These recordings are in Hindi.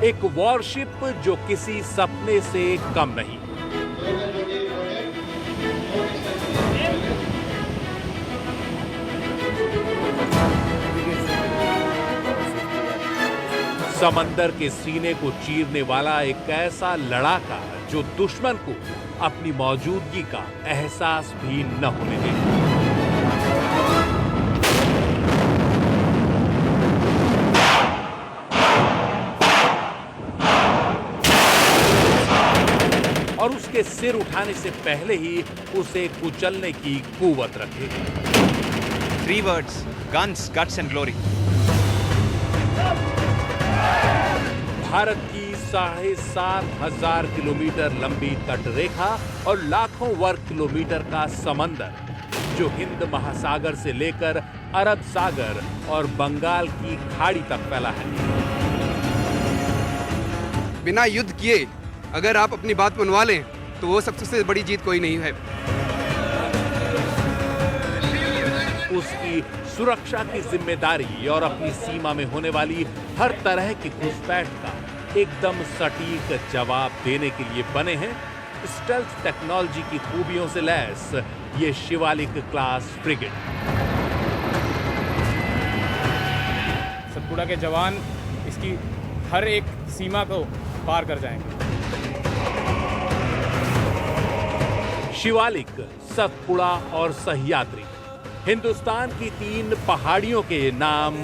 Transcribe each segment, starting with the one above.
एक वॉरशिप जो किसी सपने से कम नहीं। समंदर के सीने को चीरने वाला एक ऐसा लड़ाका जो दुश्मन को अपनी मौजूदगी का एहसास भी न होने दे। और उसके सिर उठाने से पहले ही उसे कुचलने की कुवत रखे। 3 words: guns, guts and glory. Bharat की 7,500 किलोमीटर लंबी तटरेखा और लाखों वर्ग किलोमीटर का समंदर जो हिंद महासागर से लेकर अरब सागर और बंगाल की खाड़ी तक फैला है। बिना युद्ध किए अगर आप अपनी बात मनवा लें तो वो सबसे बड़ी जीत कोई नहीं है। उसकी सुरक्षा की जिम्मेदारी और अपनी सीमा में होने वाली हर तरह की घुसपैठ का एकदम सटीक जवाब देने के लिए बने हैं स्टेल्थ टेक्नोलॉजी की खूबियों से लैस ये शिवालिक क्लास फ्रिगेट। सतपुड़ा के जवान इसकी हर एक सीमा को पार कर जाएंगे। शिवालिक, सतपुड़ा और सह्याद्री हिंदुस्तान की 3 पहाड़ियों के नाम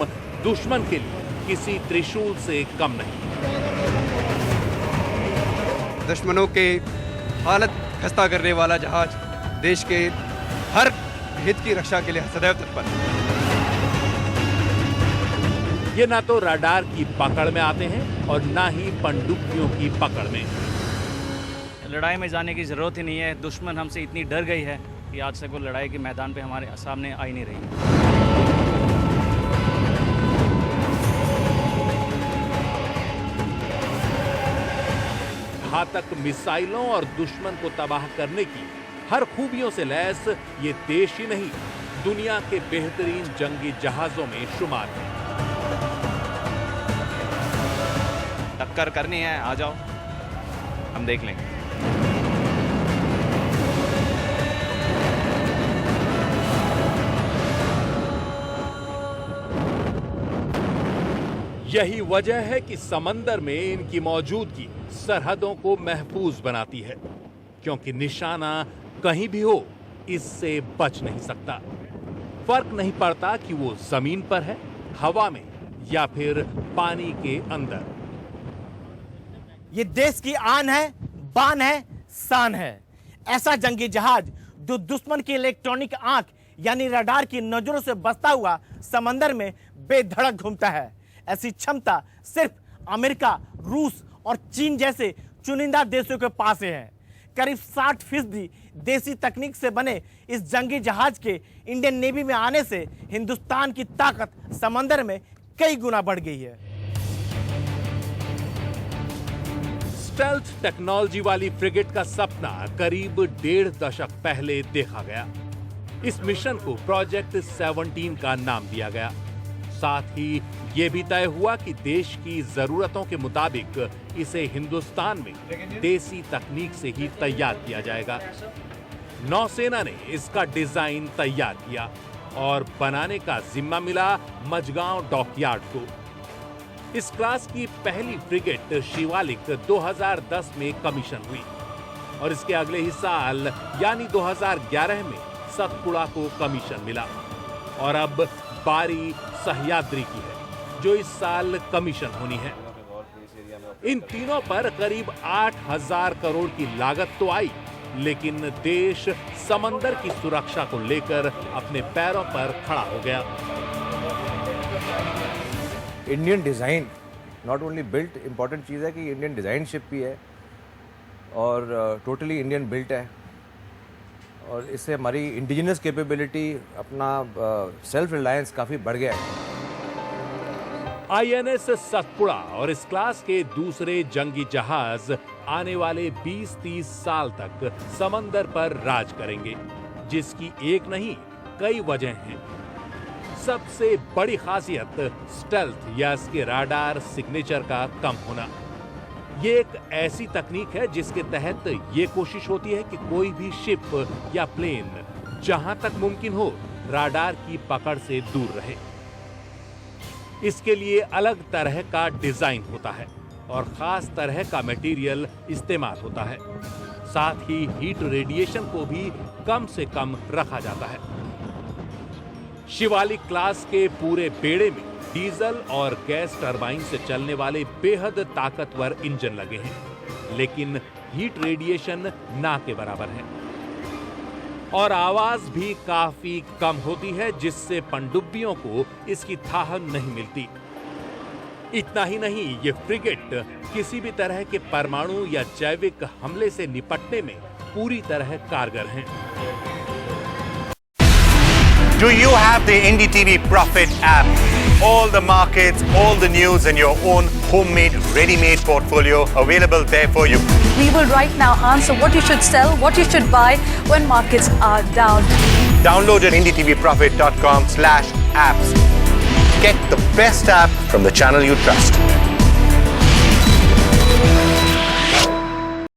दुश्मन के लिए किसी त्रिशूल से कम नहीं। दुश्मनों के हालत खस्ता करने वाला जहाज देश के हर हित की रक्षा के लिए सदैव तत्पर। ये ना तो रडार की पकड़ में आते हैं और ना ही पनडुब्बियों की पकड़ में। लड़ाई में जाने की जरूरत ही नहीं है। दुश्मन हमसे इतनी डर गई है कि आज तक वो लड़ाई के मैदान पे हमारे सामने आ ही नहीं रही। घातक मिसाइलों और दुश्मन को तबाह करने की हर खूबियों से लैस ये देश ही नहीं दुनिया के बेहतरीन जंगी जहाजों में शुमार है। टक्कर करनी है, आ जाओ, हम देख लेंगे। यही वजह है कि समंदर में इनकी मौजूदगी सरहदों को महफूज बनाती है, क्योंकि निशाना कहीं भी हो इससे बच नहीं सकता। फर्क नहीं पड़ता कि वो जमीन पर है, हवा में या फिर पानी के अंदर। ये देश की आन है, बान है, शान है। ऐसा जंगी जहाज जो दुश्मन की इलेक्ट्रॉनिक आंख यानी रडार की नजरों से बचता हुआ समंदर में बेधड़क घूमता है। ऐसी क्षमता सिर्फ अमेरिका, रूस और चीन जैसे चुनिंदा देशों के पास है। करीब 60% देसी तकनीक से बने इस जंगी जहाज के इंडियन नेवी में आने से हिंदुस्तान की ताकत समंदर में कई गुना बढ़ गई है। स्टेल्थ टेक्नोलॉजी वाली फ्रिगेट का सपना करीब 1.5 दशक पहले देखा गया। इस मिशन को प्रोजेक्ट 17 का नाम दिया गया। साथ ही ये भी तय हुआ कि देश की जरूरतों के मुताबिक इसे हिंदुस्तान में देसी तकनीक से ही तैयार किया जाएगा। नौसेना ने इसका डिजाइन तैयार किया और बनाने का जिम्मा मिला मझगांव डॉकयार्ड को। इस क्लास की पहली फ्रिगेट शिवालिक 2010 में कमीशन हुई और इसके अगले ही साल यानी 2011 में सतपुड़ा को कमीशन मिला और अब बारी सह्याद्री की है जो इस साल कमीशन होनी है। इन तीनों पर करीब 8,000 करोड़ की लागत तो आई, लेकिन देश समंदर की सुरक्षा को लेकर अपने पैरों पर खड़ा हो गया। Indian design not only built, important चीज़ है कि इंडियन डिज़ाइन शिप भी है और टोटली इंडियन बिल्ट है और इससे हमारी इंडिजिनस कैपेबिलिटी, अपना सेल्फ रिलायंस काफ़ी बढ़ गया है। INS सतपुड़ा और इस क्लास के दूसरे जंगी जहाज आने वाले 20-30 साल तक समंदर पर राज करेंगे, जिसकी एक नहीं कई वजह हैं। सबसे बड़ी खासियत स्टेल्थ या इसके राडार सिग्नेचर का कम होना। ये एक ऐसी तकनीक है जिसके तहत ये कोशिश होती है कि कोई भी शिप या प्लेन जहां तक मुमकिन हो राडार की पकड़ से दूर रहे। इसके लिए अलग तरह का डिजाइन होता है और खास तरह का मटेरियल इस्तेमाल होता है। साथ ही हीट रेडिएशन को भी कम से कम रखा जाता है। शिवालिक क्लास के पूरे बेड़े में डीजल और गैस टरबाइन से चलने वाले बेहद ताकतवर इंजन लगे हैं, लेकिन हीट रेडिएशन ना के बराबर है और आवाज भी काफी कम होती है, जिससे पनडुब्बियों को इसकी थाह नहीं मिलती। इतना ही नहीं, ये फ्रिगेट किसी भी तरह के परमाणु या जैविक हमले से निपटने में पूरी तरह कारगर हैं। Do you have the NDTV Profit app? All the markets, all the news and your own homemade, ready-made portfolio available there for you. We will right now answer what you should sell, what you should buy when markets are down. Download at ndtvprofit.com/apps. Get the best app from the channel you trust.